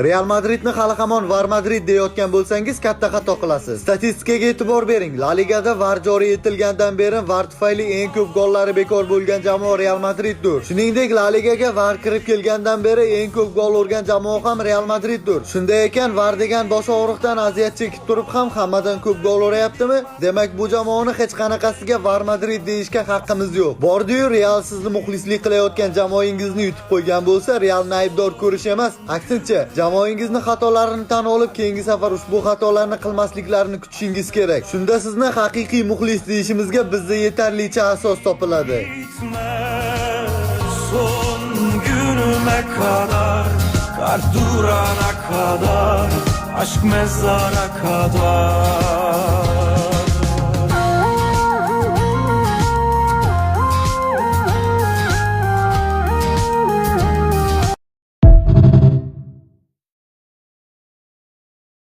Real Madridni hali hamon Var Madrid deyotgan bo'lsangiz katta xato qilasiz. Statistikaga e'tibor bering. La Ligada Var joriy etilgandan beri Var tufayli eng ko'p gollari bekor bo'lgan jamoa Real Madriddir. Shuningdek, La Ligaga Var kirib kelgandan beri eng ko'p gol urgan jamoa ham Real Madriddir. Shunday ekan, Var degan bosh og'riqdan aziyat chekib turib ham hammadan ko'p gol uryaptimi? Demak, bu jamoani hech qanaqasiga Var Madrid deyishga haqqimiz yo'q. Bordi-yu, Real sizni muxlislik qilayotgan jamoangizni yutib qo'ygan bo'lsa, Realni aybdor ko'rish emas, aksincha, jamoangizni xatolarini tan olib, keyingi safar ushbu xatolarni qilmasliklarini kutishingiz kerak. Shunda sizni haqiqiy muxlis deyishimizga bizda yetarlicha asos topiladi. Son günüme kadar, kar durana kadar, aşk mezara kadar.